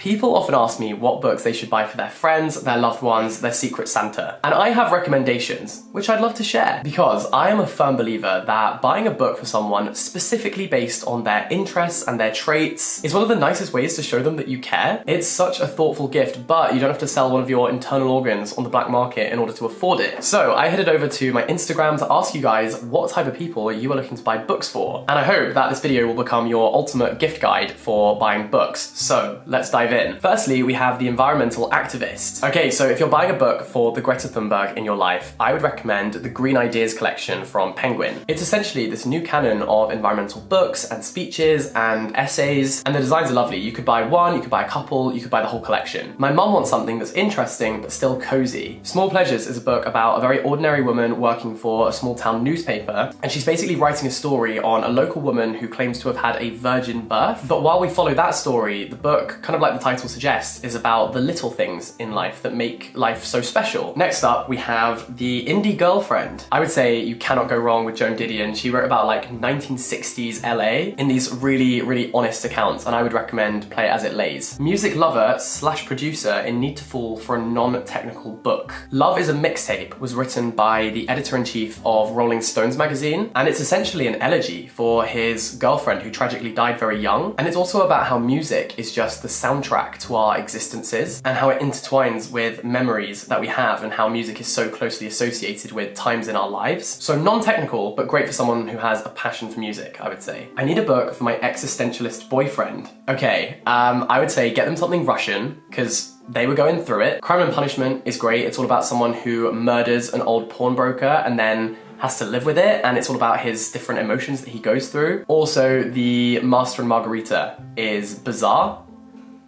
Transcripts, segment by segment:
People often ask me what books they should buy for their friends, their loved ones, their secret Santa. And I have recommendations, which I'd love to share. Because I am a firm believer that buying a book for someone specifically based on their interests and their traits is one of the nicest ways to show them that you care. It's such a thoughtful gift, but you don't have to sell one of your internal organs on the black market in order to afford it. So I headed over to my Instagram to ask you guys what type of people you are looking to buy books for. And I hope that this video will become your ultimate gift guide for buying books. So let's dive in. Firstly, we have the environmental activist. Okay, so if you're buying a book for the Greta Thunberg in your life, I would recommend the Green Ideas collection from Penguin. It's essentially this new canon of environmental books and speeches and essays, and the designs are lovely. You could buy one, you could buy a couple, you could buy the whole collection. My mum wants something that's interesting but still cozy. Small Pleasures is a book about a very ordinary woman working for a small town newspaper, and she's basically writing a story on a local woman who claims to have had a virgin birth. But while we follow that story, the book, kind of like the title suggests, is about the little things in life that make life so special. Next up, we have the indie girlfriend. I would say you cannot go wrong with Joan Didion. She wrote about like 1960s LA in these really, really honest accounts, and I would recommend Play It As It Lays. Music lover / producer in need to fall for a non-technical book. Love is a Mixtape was written by the editor-in-chief of Rolling Stones magazine, and it's essentially an elegy for his girlfriend who tragically died very young. And it's also about how music is just the soundtrack to our existences and how it intertwines with memories that we have and how music is so closely associated with times in our lives. So non-technical, but great for someone who has a passion for music, I would say. I need a book for my existentialist boyfriend. Okay, I would say get them something Russian, because they were going through it. Crime and Punishment is great. It's all about someone who murders an old pawnbroker and then has to live with it, and it's all about his different emotions that he goes through. Also, The Master and Margarita is bizarre,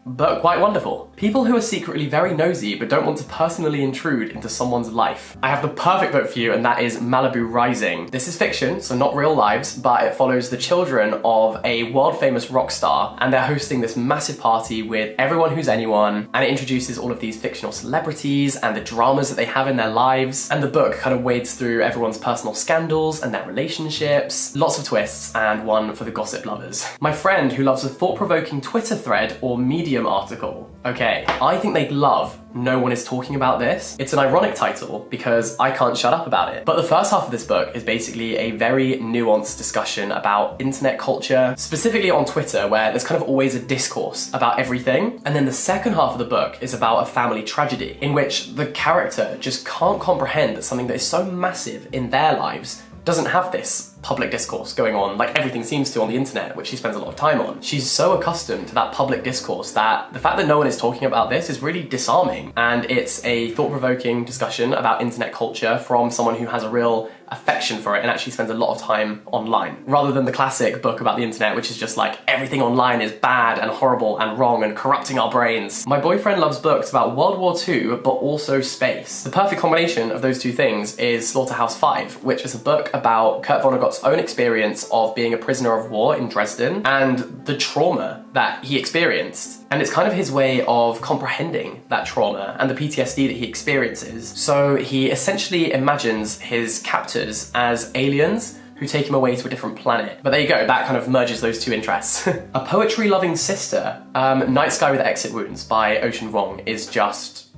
but quite wonderful. People who are secretly very nosy but don't want to personally intrude into someone's life. I have the perfect book for you, and that is Malibu Rising. This is fiction, so not real lives, but it follows the children of a world famous rock star, and they're hosting this massive party with everyone who's anyone, and it introduces all of these fictional celebrities and the dramas that they have in their lives, and the book kind of wades through everyone's personal scandals and their relationships. Lots of twists, and one for the gossip lovers. My friend who loves a thought-provoking Twitter thread or Medium article. Okay, I think they'd love No One Is Talking About This. It's an ironic title because I can't shut up about it. But the first half of this book is basically a very nuanced discussion about internet culture, specifically on Twitter, where there's kind of always a discourse about everything. And then the second half of the book is about a family tragedy in which the character just can't comprehend that something that is so massive in their lives doesn't have this public discourse going on like everything seems to on the internet, which she spends a lot of time on. She's so accustomed to that public discourse that the fact that no one is talking about this is really disarming, and it's a thought-provoking discussion about internet culture from someone who has a real affection for it and actually spends a lot of time online, rather than the classic book about the internet, which is just like everything online is bad and horrible and wrong and corrupting our brains. My boyfriend loves books about World War II, but also space. The perfect combination of those two things is Slaughterhouse-Five, which is a book about Kurt Vonnegut's own experience of being a prisoner of war in Dresden and the trauma that he experienced. And it's kind of his way of comprehending that trauma and the PTSD that he experiences. So he essentially imagines his captors as aliens who take him away to a different planet. But there you go, that kind of merges those two interests. A poetry-loving sister, Night Sky with Exit Wounds by Ocean Vuong is just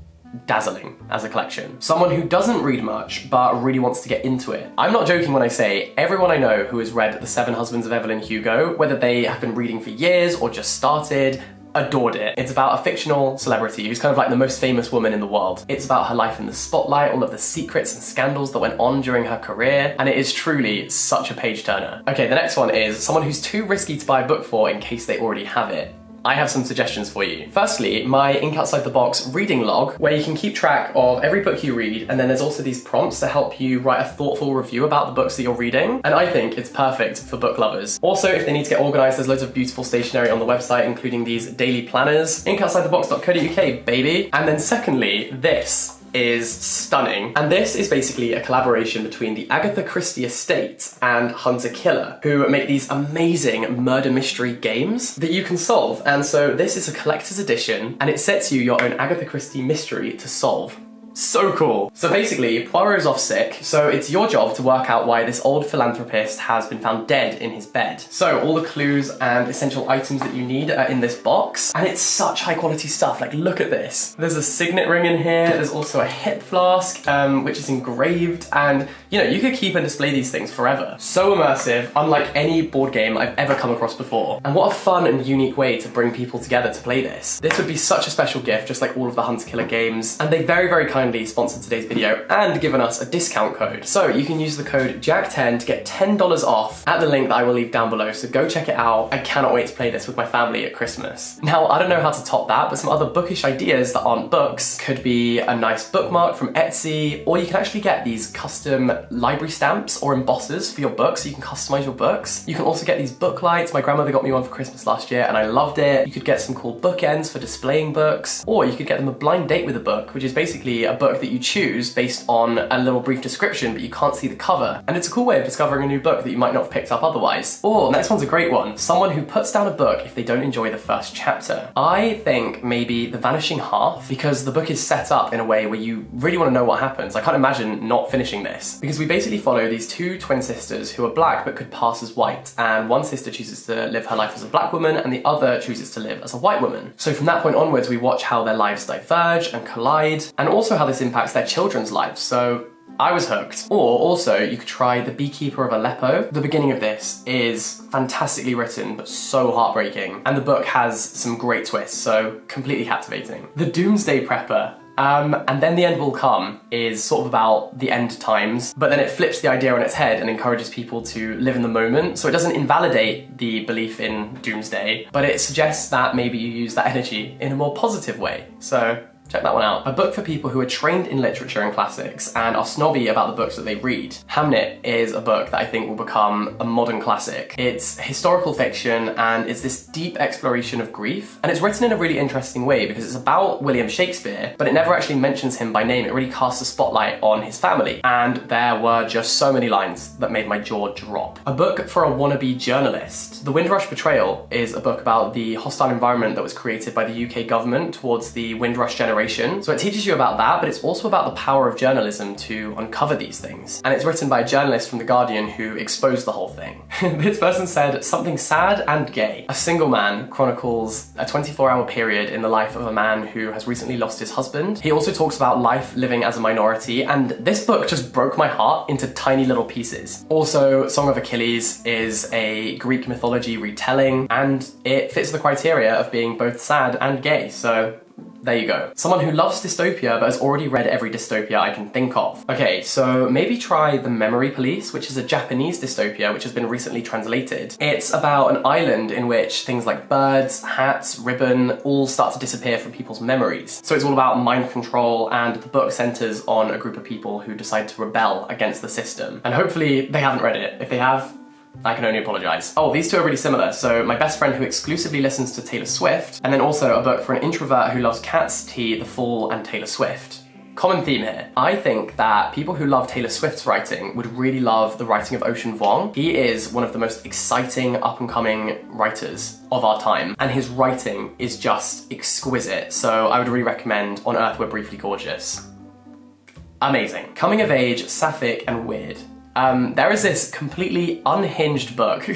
dazzling as a collection. Someone who doesn't read much but really wants to get into it. I'm not joking when I say everyone I know who has read The Seven Husbands of Evelyn Hugo, whether they have been reading for years or just started, adored it. It's about a fictional celebrity who's kind of like the most famous woman in the world. It's about her life in the spotlight, all of the secrets and scandals that went on during her career, and it is truly such a page turner. Okay, the next one is someone who's too risky to buy a book for in case they already have it. I have some suggestions for you. Firstly, my Ink Outside the Box reading log, where you can keep track of every book you read, and then there's also these prompts to help you write a thoughtful review about the books that you're reading, and I think it's perfect for book lovers. Also, if they need to get organised, there's loads of beautiful stationery on the website, including these daily planners. inkoutsidethebox.co.uk, baby. And then secondly, this is stunning. And this is basically a collaboration between the Agatha Christie estate and Hunter Killer, who make these amazing murder mystery games that you can solve. And so this is a collector's edition, and it sets you your own Agatha Christie mystery to solve. So cool. So basically, Poirot's off sick, so it's your job to work out why this old philanthropist has been found dead in his bed. So all the clues and essential items that you need are in this box, and it's such high quality stuff. Like, look at this. There's a signet ring in here, there's also a hip flask, which is engraved, and you know, you could keep and display these things forever. So immersive, unlike any board game I've ever come across before. And what a fun and unique way to bring people together to play this. This would be such a special gift, just like all of the Hunter Killer games, and they very, very kindly sponsored today's video and given us a discount code. So you can use the code JACK10 to get $10 off at the link that I will leave down below, so go check it out. I cannot wait to play this with my family at Christmas. Now, I don't know how to top that, but some other bookish ideas that aren't books could be a nice bookmark from Etsy, or you can actually get these custom library stamps or embossers for your books, so you can customize your books. You can also get these book lights. My grandmother got me one for Christmas last year and I loved it. You could get some cool bookends for displaying books, or you could get them a blind date with a book, which is basically a book that you choose based on a little brief description, but you can't see the cover. And it's a cool way of discovering a new book that you might not have picked up otherwise. Or, next one's a great one. Someone who puts down a book if they don't enjoy the first chapter. I think maybe The Vanishing Half, because the book is set up in a way where you really want to know what happens. I can't imagine not finishing this, because we basically follow these two twin sisters who are black but could pass as white, and one sister chooses to live her life as a black woman and the other chooses to live as a white woman. So from that point onwards, we watch how their lives diverge and collide, and also how this impacts their children's lives. So I was hooked. Or also, you could try The Beekeeper of Aleppo. The beginning of this is fantastically written, but so heartbreaking. And the book has some great twists, so completely captivating. The Doomsday Prepper. And Then the End Will Come is sort of about the end times, but then it flips the idea on its head and encourages people to live in the moment. So it doesn't invalidate the belief in doomsday, but it suggests that maybe you use that energy in a more positive way. So check that one out. A book for people who are trained in literature and classics and are snobby about the books that they read. Hamnet is a book that I think will become a modern classic. It's historical fiction and it's this deep exploration of grief, and it's written in a really interesting way because it's about William Shakespeare, but it never actually mentions him by name. It really casts a spotlight on his family, and there were just so many lines that made my jaw drop. A book for a wannabe journalist. The Windrush Betrayal is a book about the hostile environment that was created by the UK government towards the Windrush generation. So it teaches you about that, but it's also about the power of journalism to uncover these things. And it's written by a journalist from The Guardian who exposed the whole thing. This person said, something sad and gay. A single man chronicles a 24-hour period in the life of a man who has recently lost his husband. He also talks about life living as a minority, and this book just broke my heart into tiny little pieces. Also, Song of Achilles is a Greek mythology retelling, and it fits the criteria of being both sad and gay, so there you go. Someone who loves dystopia but has already read every dystopia I can think of. Okay, so maybe try The Memory Police, which is a Japanese dystopia which has been recently translated. It's about an island in which things like birds, hats, ribbon all start to disappear from people's memories. So it's all about mind control, and the book centers on a group of people who decide to rebel against the system. And hopefully they haven't read it. If they have, I can only apologise. Oh, these two are really similar. So my best friend who exclusively listens to Taylor Swift, and then also a book for an introvert who loves Cats, Tea, The Fall, and Taylor Swift. Common theme here. I think that people who love Taylor Swift's writing would really love the writing of Ocean Vuong. He is one of the most exciting up-and-coming writers of our time, and his writing is just exquisite. So I would really recommend On Earth We're Briefly Gorgeous. Amazing. Coming of age, sapphic, and weird. There is this completely unhinged book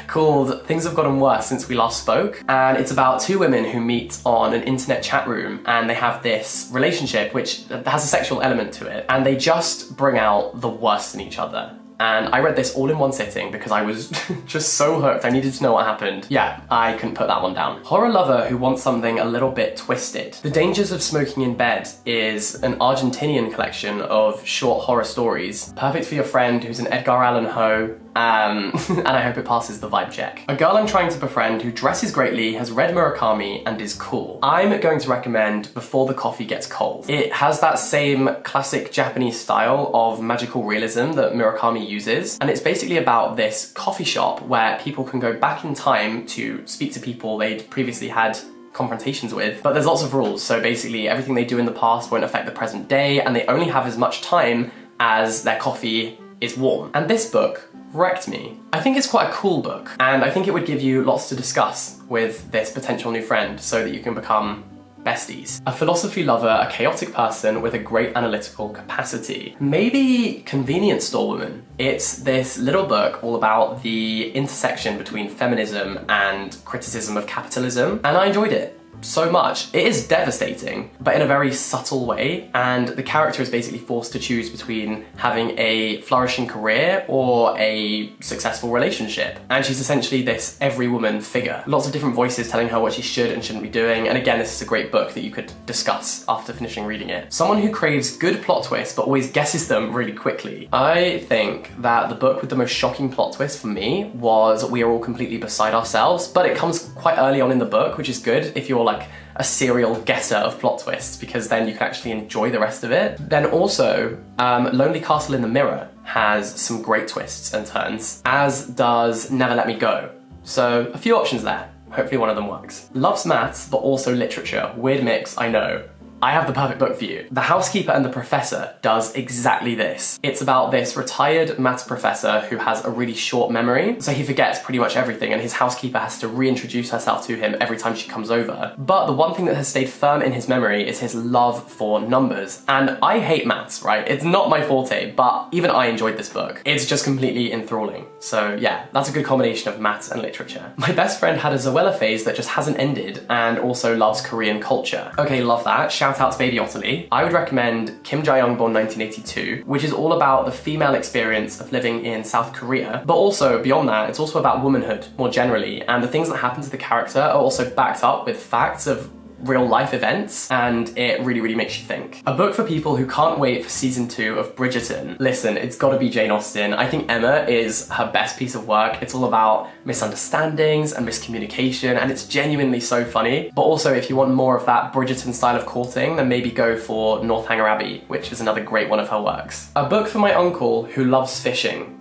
called Things Have Gotten Worse Since We Last Spoke, and it's about two women who meet on an internet chat room, and they have this relationship which has a sexual element to it, and they just bring out the worst in each other. And I read this all in one sitting because I was just so hooked. I needed to know what happened. Yeah, I couldn't put that one down. Horror lover who wants something a little bit twisted. The Dangers of Smoking in Bed is an Argentinian collection of short horror stories. Perfect for your friend who's an Edgar-allan-hoe, and I hope it passes the vibe check. A girl I'm trying to befriend who dresses greatly, has read Murakami, and is cool. I'm going to recommend Before the Coffee Gets Cold. It has that same classic Japanese style of magical realism that Murakami uses, and it's basically about this coffee shop where people can go back in time to speak to people they'd previously had confrontations with, but there's lots of rules. So basically everything they do in the past won't affect the present day, and they only have as much time as their coffee is warm. And this book wrecked me. I think it's quite a cool book, and I think it would give you lots to discuss with this potential new friend so that you can become besties. A philosophy lover, a chaotic person with a great analytical capacity. Maybe convenience store woman. It's this little book all about the intersection between feminism and criticism of capitalism, and I enjoyed it so much. It is devastating, but in a very subtle way, and the character is basically forced to choose between having a flourishing career or a successful relationship. And she's essentially this every woman figure. Lots of different voices telling her what she should and shouldn't be doing, and again, this is a great book that you could discuss after finishing reading it. Someone who craves good plot twists but always guesses them really quickly. I think that the book with the most shocking plot twist for me was We Are All Completely Beside Ourselves, but it comes quite early on in the book, which is good if you're like a serial guesser of plot twists, because then you can actually enjoy the rest of it. Then also, Lonely Castle in the Mirror has some great twists and turns, as does Never Let Me Go. So a few options there. Hopefully one of them works. Loves maths, but also literature. Weird mix, I know. I have the perfect book for you. The Housekeeper and the Professor does exactly this. It's about this retired maths professor who has a really short memory, so he forgets pretty much everything, and his housekeeper has to reintroduce herself to him every time she comes over. But the one thing that has stayed firm in his memory is his love for numbers. And I hate maths, right? It's not my forte, but even I enjoyed this book. It's just completely enthralling. So yeah, that's a good combination of maths and literature. My best friend had a Zoella phase that just hasn't ended, and also loves Korean culture. Okay, love that. Shout out to Baby Otterly. I would recommend Kim Ja-young, born 1982, which is all about the female experience of living in South Korea, but also beyond that, it's also about womanhood more generally, and the things that happen to the character are also backed up with facts of real life events, and it really, really makes you think. A book for people who can't wait for season 2 of Bridgerton. Listen, it's gotta be Jane Austen. I think Emma is her best piece of work. It's all about misunderstandings and miscommunication, and it's genuinely so funny. But also, if you want more of that Bridgerton style of courting, then maybe go for Northanger Abbey, which is another great one of her works. A book for my uncle who loves fishing.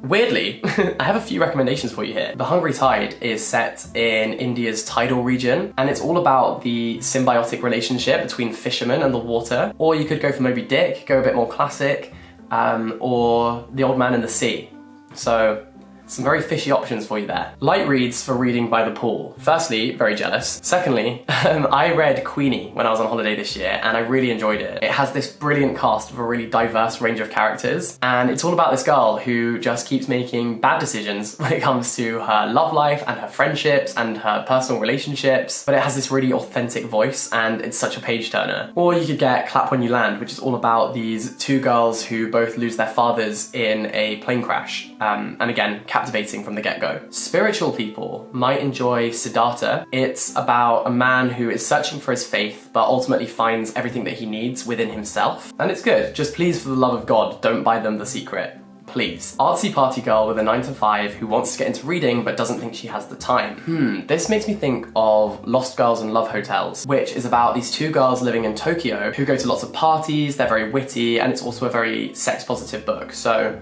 Weirdly, I have a few recommendations for you here. The Hungry Tide is set in India's tidal region, and it's all about the symbiotic relationship between fishermen and the water. Or you could go for Moby Dick, go a bit more classic, or The Old Man and the Sea. So, some very fishy options for you there. Light reads for reading by the pool. Firstly, very jealous. Secondly, I read Queenie when I was on holiday this year, and I really enjoyed it. It has this brilliant cast of a really diverse range of characters, and it's all about this girl who just keeps making bad decisions when it comes to her love life and her friendships and her personal relationships, but it has this really authentic voice, and it's such a page turner. Or you could get Clap When You Land, which is all about these two girls who both lose their fathers in a plane crash, and again, captivating from the get-go. Spiritual people might enjoy Siddhartha. It's about a man who is searching for his faith, but ultimately finds everything that he needs within himself. And it's good. Just please, for the love of God, don't buy them The Secret. Please. Artsy party girl with a 9 to 5 who wants to get into reading but doesn't think she has the time. This makes me think of Lost Girls and Love Hotels, which is about these two girls living in Tokyo who go to lots of parties, they're very witty, and it's also a very sex-positive book. So,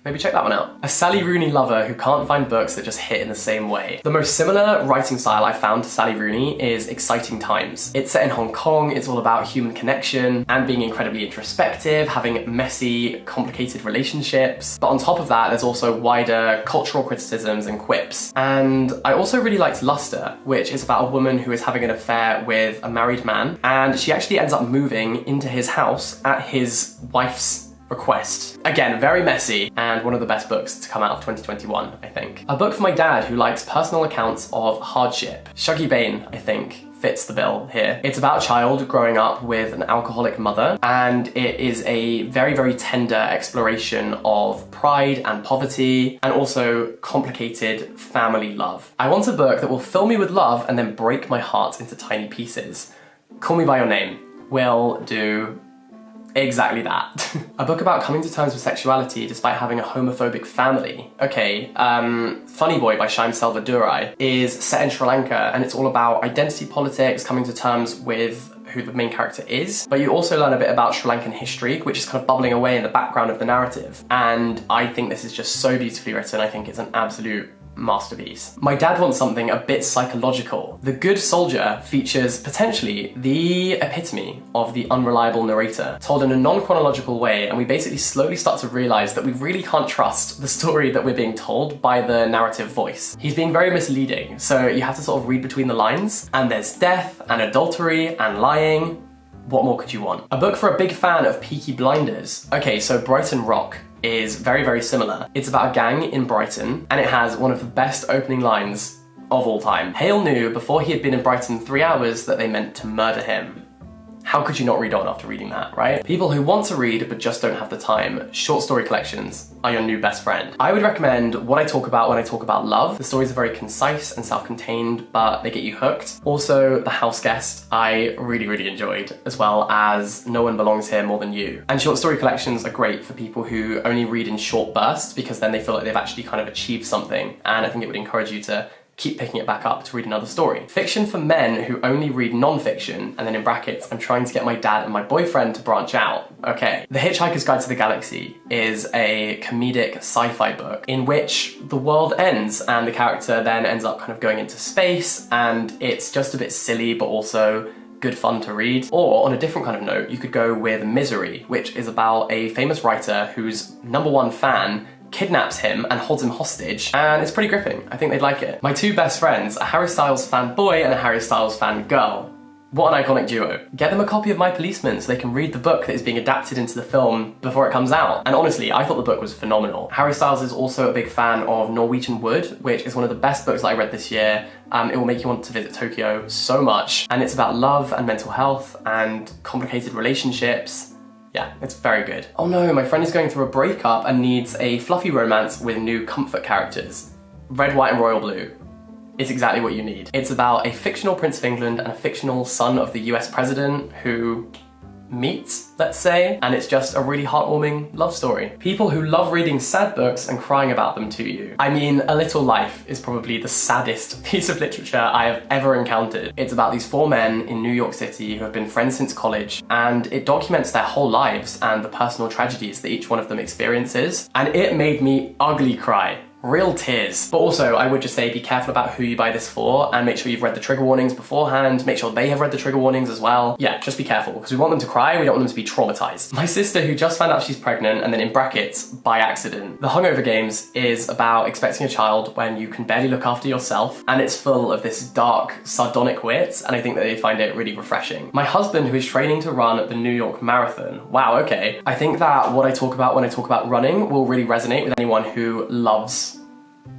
maybe check that one out. A Sally Rooney lover who can't find books that just hit in the same way. The most similar writing style I found to Sally Rooney is Exciting Times. It's set in Hong Kong, it's all about human connection and being incredibly introspective, having messy, complicated relationships. But on top of that, there's also wider cultural criticisms and quips. And I also really liked Luster, which is about a woman who is having an affair with a married man, and she actually ends up moving into his house at his wife's request. Again, very messy, and one of the best books to come out of 2021, I think. A book for my dad who likes personal accounts of hardship. Shuggy Bane, I think, fits the bill here. It's about a child growing up with an alcoholic mother, and it is a very, very tender exploration of pride and poverty, and also complicated family love. I want a book that will fill me with love and then break my heart into tiny pieces. Call Me By Your Name will do exactly that. A book about coming to terms with sexuality despite having a homophobic family. Okay, Funny Boy by Shyam Selvadurai is set in Sri Lanka, and it's all about identity politics, coming to terms with who the main character is, but you also learn a bit about Sri Lankan history, which is kind of bubbling away in the background of the narrative. And I think this is just so beautifully written. I think it's an absolute masterpiece. My Dad Wants Something a bit psychological. The Good Soldier features potentially the epitome of the unreliable narrator, told in a non-chronological way, and we basically slowly start to realize that we really can't trust the story that we're being told by the narrative voice. He's being very misleading, so you have to sort of read between the lines, and there's death and adultery and lying. What more could you want? A book for a big fan of Peaky Blinders. Okay, so Brighton Rock is very, very similar. It's about a gang in Brighton, and it has one of the best opening lines of all time. Hale knew before he had been in Brighton 3 hours that they meant to murder him. How could you not read on after reading that, right? People who want to read but just don't have the time, short story collections are your new best friend. I would recommend What I Talk About When I Talk About Love. The stories are very concise and self-contained, but they get you hooked. Also, The House Guest, I really, really enjoyed, as well as No One Belongs Here More Than You. And short story collections are great for people who only read in short bursts, because then they feel like they've actually kind of achieved something, and I think it would encourage you to keep picking it back up to read another story. Fiction for men who only read non-fiction, and then in brackets, I'm trying to get my dad and my boyfriend to branch out. Okay. The Hitchhiker's Guide to the Galaxy is a comedic sci-fi book in which the world ends and the character then ends up kind of going into space, and it's just a bit silly but also good fun to read. Or on a different kind of note, you could go with Misery, which is about a famous writer whose #1 fan kidnaps him and holds him hostage, and it's pretty gripping. I think they'd like it. My two best friends, a Harry Styles fanboy and a Harry Styles fangirl. What an iconic duo. Get them a copy of My Policeman so they can read the book that is being adapted into the film before it comes out. And honestly, I thought the book was phenomenal. Harry Styles is also a big fan of Norwegian Wood, which is one of the best books that I read this year. It will make you want to visit Tokyo so much. And it's about love and mental health and complicated relationships. Yeah, it's very good. Oh no, my friend is going through a breakup and needs a fluffy romance with new comfort characters. Red, white, and royal blue. It's exactly what you need. It's about a fictional Prince of England and a fictional son of the US president who meet, let's say, and it's just a really heartwarming love story. People who love reading sad books and crying about them to you. I mean, A Little Life is probably the saddest piece of literature I have ever encountered. It's about these 4 men in New York City who have been friends since college, and it documents their whole lives and the personal tragedies that each one of them experiences, and it made me ugly cry. Real tears. But also, I would just say be careful about who you buy this for, and make sure you've read the trigger warnings beforehand, make sure they have read the trigger warnings as well. Yeah, just be careful, because we want them to cry, we don't want them to be traumatized. My sister, who just found out she's pregnant, and then in brackets, by accident. The Hungover Games is about expecting a child when you can barely look after yourself, and it's full of this dark, sardonic wit, and I think that they find it really refreshing. My husband, who is training to run the New York Marathon. Wow, okay. I think that What I Talk About When I Talk About Running will really resonate with anyone who loves,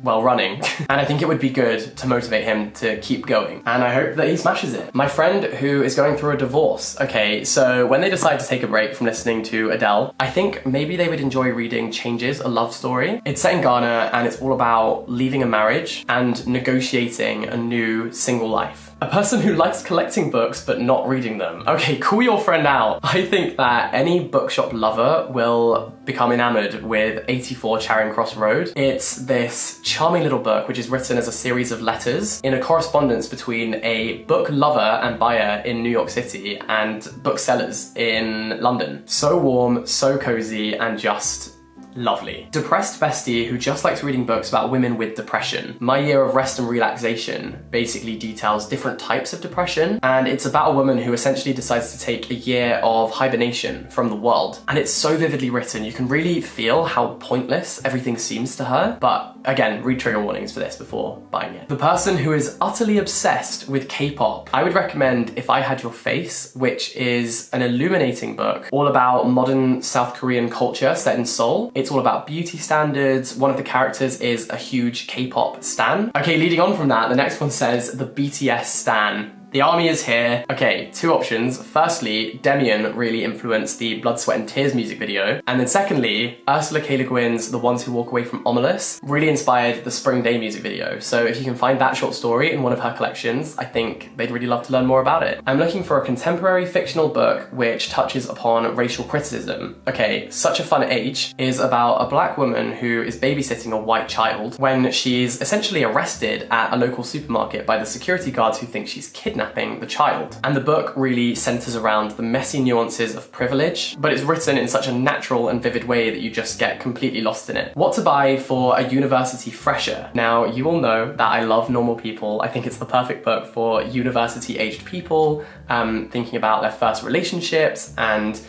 well, running. And I think it would be good to motivate him to keep going. And I hope that he smashes it. My friend who is going through a divorce. Okay, so when they decide to take a break from listening to Adele, I think maybe they would enjoy reading Changes, a love story. It's set in Ghana, and it's all about leaving a marriage and negotiating a new single life. A person who likes collecting books but not reading them. Okay, call your friend out. I think that any bookshop lover will become enamored with 84 Charing Cross Road. It's this charming little book which is written as a series of letters in a correspondence between a book lover and buyer in New York City and booksellers in London. So warm, so cozy, and just lovely. Depressed bestie who just likes reading books about women with depression. My Year of Rest and Relaxation basically details different types of depression, and it's about a woman who essentially decides to take a year of hibernation from the world. And it's so vividly written, you can really feel how pointless everything seems to her, but again, read trigger warnings for this before buying it. The person who is utterly obsessed with K-pop. I would recommend If I Had Your Face, which is an illuminating book all about modern South Korean culture set in Seoul. It's all about beauty standards. One of the characters is a huge K-pop stan. Okay, leading on from that, the next one says the BTS stan. The army is here. Okay, 2 options. Firstly, Demian really influenced the Blood, Sweat and Tears music video. And then secondly, Ursula K. Le Guin's The Ones Who Walk Away from Omelas really inspired the Spring Day music video. So if you can find that short story in one of her collections, I think they'd really love to learn more about it. I'm looking for a contemporary fictional book which touches upon racial criticism. Okay, Such a Fun Age is about a black woman who is babysitting a white child when she's essentially arrested at a local supermarket by the security guards who think she's kidnapped. kidnapping the child. And the book really centers around the messy nuances of privilege, but it's written in such a natural and vivid way that you just get completely lost in it. What to buy for a university fresher? Now, you all know that I love normal people. I think it's the perfect book for university-aged people, thinking about their first relationships and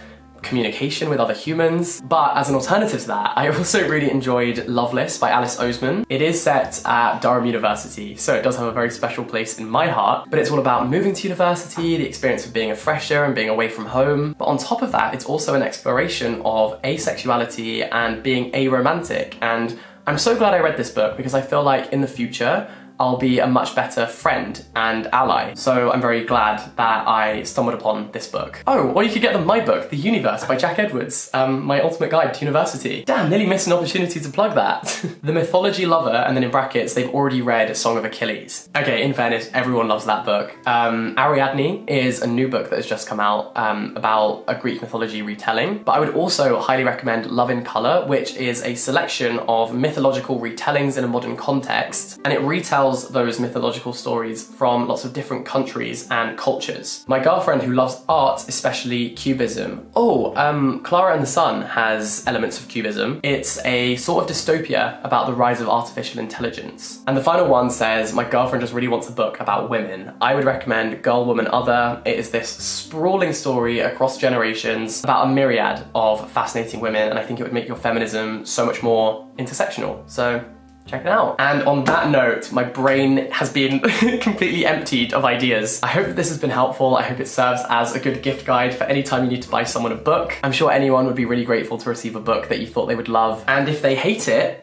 communication with other humans. But as an alternative to that, I also really enjoyed Loveless by Alice Oseman. It is set at Durham University, so it does have a very special place in my heart, but it's all about moving to university, the experience of being a fresher and being away from home. But on top of that, it's also an exploration of asexuality and being aromantic. And I'm so glad I read this book because I feel like in the future, I'll be a much better friend and ally. So I'm very glad that I stumbled upon this book. Oh, or you could get my book, The Universe by Jack Edwards, my ultimate guide to university. Damn, nearly missed an opportunity to plug that. The mythology lover, and then in brackets, they've already read Song of Achilles. Okay, in fairness, everyone loves that book. Ariadne is a new book that has just come out about a Greek mythology retelling, but I would also highly recommend Love in Colour, which is a selection of mythological retellings in a modern context, and it retells those mythological stories from lots of different countries and cultures. My girlfriend, who loves art, especially cubism. Clara and the Sun has elements of cubism. It's a sort of dystopia about the rise of artificial intelligence. And the final one says, my girlfriend just really wants a book about women. I would recommend Girl, Woman, Other. It is this sprawling story across generations about a myriad of fascinating women, and I think it would make your feminism so much more intersectional. So check it out. And on that note, my brain has been completely emptied of ideas. I hope that this has been helpful. I hope it serves as a good gift guide for any time you need to buy someone a book. I'm sure anyone would be really grateful to receive a book that you thought they would love. And if they hate it,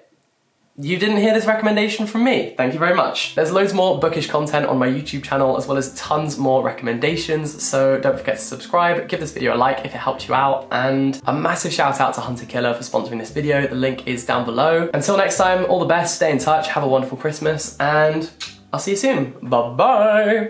you didn't hear this recommendation from me. Thank you very much. There's loads more bookish content on my YouTube channel, as well as tons more recommendations, so don't forget to subscribe, give this video a like if it helped you out, and a massive shout out to Hunter Killer for sponsoring this video. The link is down below. Until next time, all the best, stay in touch, have a wonderful Christmas, and I'll see you soon. Bye-bye.